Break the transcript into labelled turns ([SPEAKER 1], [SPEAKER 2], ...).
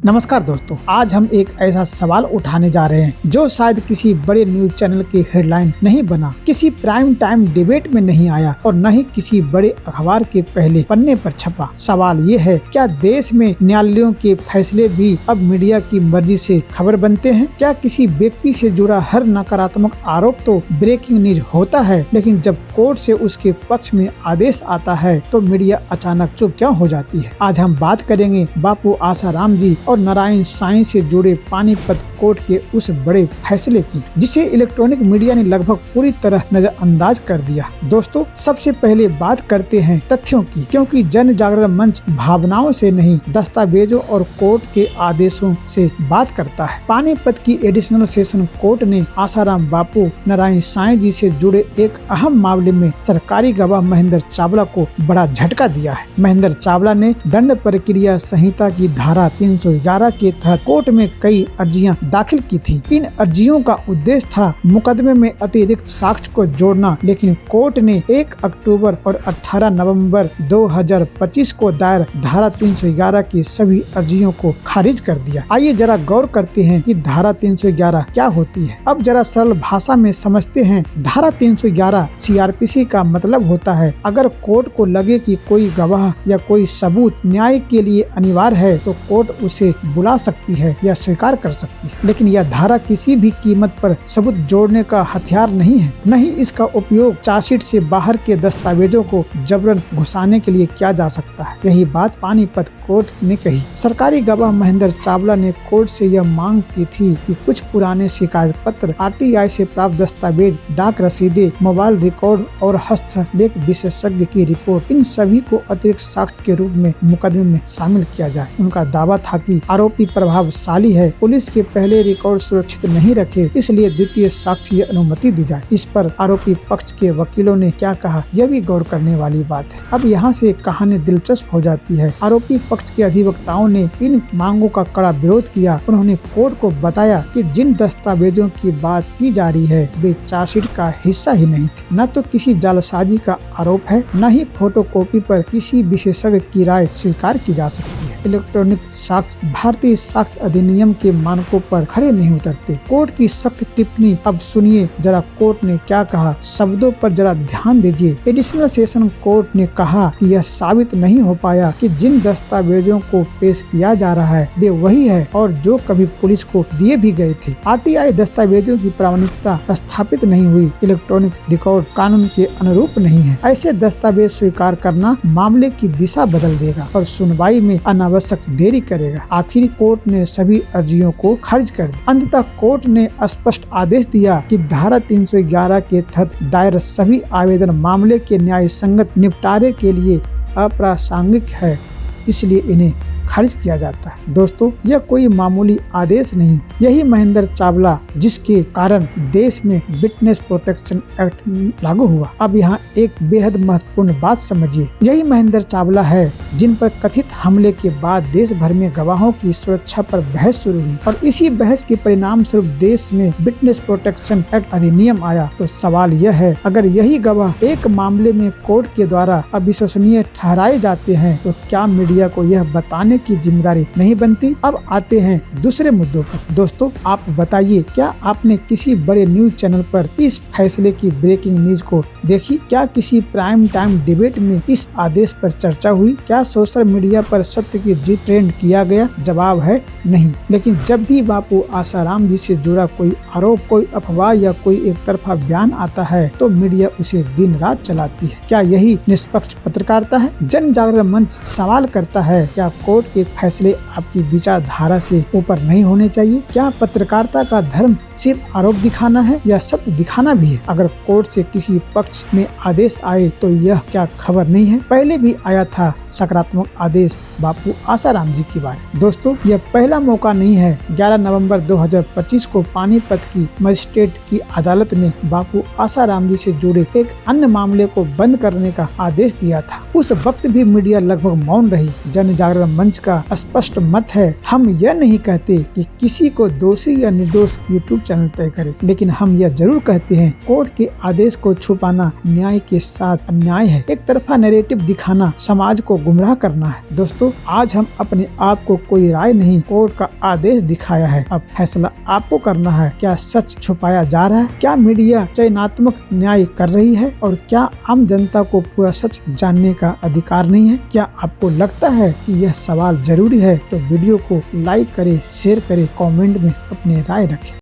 [SPEAKER 1] नमस्कार दोस्तों, आज हम एक ऐसा सवाल उठाने जा रहे हैं जो शायद किसी बड़े न्यूज चैनल की हेडलाइन नहीं बना, किसी प्राइम टाइम डिबेट में नहीं आया और न ही किसी बड़े अखबार के पहले पन्ने पर छपा। सवाल ये है, क्या देश में न्यायालयों के फैसले भी अब मीडिया की मर्जी से खबर बनते हैं? क्या किसी व्यक्ति से जुड़ा हर नकारात्मक आरोप तो ब्रेकिंग न्यूज होता है, लेकिन जब कोर्ट से उसके पक्ष में आदेश आता है तो मीडिया अचानक चुप क्यों हो जाती है? आज हम बात करेंगे बापू आसाराम जी और नारायण साईं से जुड़े पानीपत कोर्ट के उस बड़े फैसले की, जिसे इलेक्ट्रॉनिक मीडिया ने लगभग पूरी तरह नजरअंदाज कर दिया। दोस्तों, सबसे पहले बात करते हैं तथ्यों की, क्योंकि जन जागरण मंच भावनाओं से नहीं, दस्तावेजों और कोर्ट के आदेशों से बात करता है। पानीपत की एडिशनल सेशन कोर्ट ने आसाराम बापू नारायण साईं जी से जुड़े एक अहम मामले में सरकारी गवाह महेंद्र चावला को बड़ा झटका दिया है। महेंद्र चावला ने दंड प्रक्रिया संहिता की धारा 311 के तहत कोर्ट में कई अर्जियां दाखिल की थी। इन अर्जियों का उद्देश्य था मुकदमे में अतिरिक्त साक्ष्य को जोड़ना, लेकिन कोर्ट ने 1 अक्टूबर और 18 नवंबर 2025 को दायर धारा 311 की सभी अर्जियों को खारिज कर दिया। आइए जरा गौर करते हैं कि धारा 311 क्या होती है। अब जरा सरल भाषा में समझते हैं। धारा 311 सीआरपीसी का मतलब होता है, अगर कोर्ट को लगे कि कोई गवाह या कोई सबूत न्याय के लिए अनिवार्य है तो कोर्ट उसे बुला सकती है या स्वीकार कर सकती है। लेकिन यह धारा किसी भी कीमत पर सबूत जोड़ने का हथियार नहीं है। नहीं इसका उपयोग चार्जशीट से बाहर के दस्तावेजों को जबरन घुसाने के लिए किया जा सकता है। यही बात पानीपत कोर्ट ने कही। सरकारी गवाह महेंद्र चावला ने कोर्ट से यह मांग की थी कि कुछ पुराने शिकायत पत्र, आरटीआई से प्राप्त दस्तावेज, डाक रसीदें, मोबाइल रिकॉर्ड और हस्तलेख विशेषज्ञ की रिपोर्ट, इन सभी को अतिरिक्त साक्ष्य के रूप में मुकदमे में शामिल किया जाए। उनका दावा था कि आरोपी प्रभावशाली है, पुलिस के पहले रिकॉर्ड सुरक्षित नहीं रखे, इसलिए द्वितीय साक्ष्य अनुमति दी जाए। इस पर आरोपी पक्ष के वकीलों ने क्या कहा, यह भी गौर करने वाली बात है। अब यहाँ से कहानी दिलचस्प हो जाती है। आरोपी पक्ष के अधिवक्ताओं ने इन मांगों का कड़ा विरोध किया। उन्होंने कोर्ट को बताया कि जिन दस्तावेजों की बात की जा रही है वे चार्जशीट का हिस्सा ही नहीं थे। न तो किसी जालसाजी का आरोप है, न ही फोटोकॉपी पर किसी विशेषज्ञ की राय स्वीकार की जा सकती है। इलेक्ट्रॉनिक साक्ष्य भारतीय साक्ष्य अधिनियम के मानकों पर खड़े नहीं उतरते। कोर्ट की सख्त टिप्पणी अब सुनिए जरा कोर्ट ने क्या कहा, शब्दों पर जरा ध्यान दीजिए। एडिशनल सेशन कोर्ट ने कहा कि यह साबित नहीं हो पाया कि जिन दस्तावेजों को पेश किया जा रहा है वे वही है और जो कभी पुलिस को दिए भी गए थे। आरटीआई दस्तावेजों की प्रामाणिकता स्थापित नहीं हुई, इलेक्ट्रॉनिक रिकॉर्ड कानून के अनुरूप नहीं है। ऐसे दस्तावेज स्वीकार करना मामले की दिशा बदल देगा और सुनवाई में अनावश्यक देरी करेगा। आखिर कोर्ट ने सभी अर्जियों को खारिज कर दिया। अंततः कोर्ट ने स्पष्ट आदेश दिया कि धारा 311 के तहत दायर सभी आवेदन मामले के न्याय संगत निपटारे के लिए अप्रासंगिक है, इसलिए इन्हें खारिज किया जाता है। दोस्तों, यह कोई मामूली आदेश नहीं, यही महेंद्र चावला जिसके कारण देश में विटनेस प्रोटेक्शन एक्ट लागू हुआ। अब यहाँ एक बेहद महत्वपूर्ण बात समझिए, यही महेंद्र चावला है जिन पर कथित हमले के बाद देश भर में गवाहों की सुरक्षा पर बहस शुरू हुई और इसी बहस के परिणाम स्वरूप देश में विटनेस प्रोटेक्शन एक्ट अधिनियम आया। तो सवाल यह है, अगर यही गवाह एक मामले में कोर्ट के द्वारा अविश्वसनीय ठहराए जाते हैं तो क्या मीडिया को यह बताने की जिम्मेदारी नहीं बनती? अब आते हैं दूसरे मुद्दों पर। दोस्तों, आप बताइए, क्या आपने किसी बड़े न्यूज चैनल पर इस फैसले की ब्रेकिंग न्यूज को देखी? क्या किसी प्राइम टाइम डिबेट में इस आदेश पर चर्चा हुई? क्या सोशल मीडिया पर सत्य की जीत ट्रेंड किया गया? जवाब है नहीं। लेकिन जब भी बापू आसाराम जी से जुड़ा कोई आरोप, कोई अफवाह या कोई एक तरफा बयान आता है तो मीडिया उसे दिन रात चलाती है। क्या यही निष्पक्ष पत्रकारिता है? जन जागरण मंच सवाल करता है, क्या कोर्ट के फैसले आपकी विचारधारा से ऊपर नहीं होने चाहिए? क्या पत्रकारिता का धर्म सिर्फ आरोप दिखाना है या सत्य दिखाना भी है? अगर कोर्ट से किसी पक्ष में आदेश आए तो यह क्या खबर नहीं है? पहले भी आया था सकारात्मक आदेश बापू आसाराम जी की बात। दोस्तों, यह पहला मौका नहीं है। 11 नवंबर 2025 को पानीपत की मजिस्ट्रेट की अदालत ने बापू आसाराम जी से जुड़े एक अन्य मामले को बंद करने का आदेश दिया था। उस वक्त भी मीडिया लगभग मौन रही। जन जागरण मंच का स्पष्ट मत है, हम यह नहीं कहते कि किसी को दोषी या निर्दोष यूट्यूब चैनल तय करे, लेकिन हम यह जरूर कहते हैं कोर्ट के आदेश को छुपाना न्याय के साथ अन्याय है। एक तरफा नैरेटिव दिखाना समाज को गुमराह करना है। दोस्तों, आज हम अपने आप को कोई राय नहीं, कोर्ट का आदेश दिखाया है। अब फैसला आपको करना है। क्या सच छुपाया जा रहा है? क्या मीडिया चयनात्मक न्याय कर रही है? और क्या आम जनता को पूरा सच जानने का अधिकार नहीं है? क्या आपको लगता है कि यह सवाल जरूरी है? तो वीडियो को लाइक करें, शेयर करें, कमेंट में अपनी राय रखें।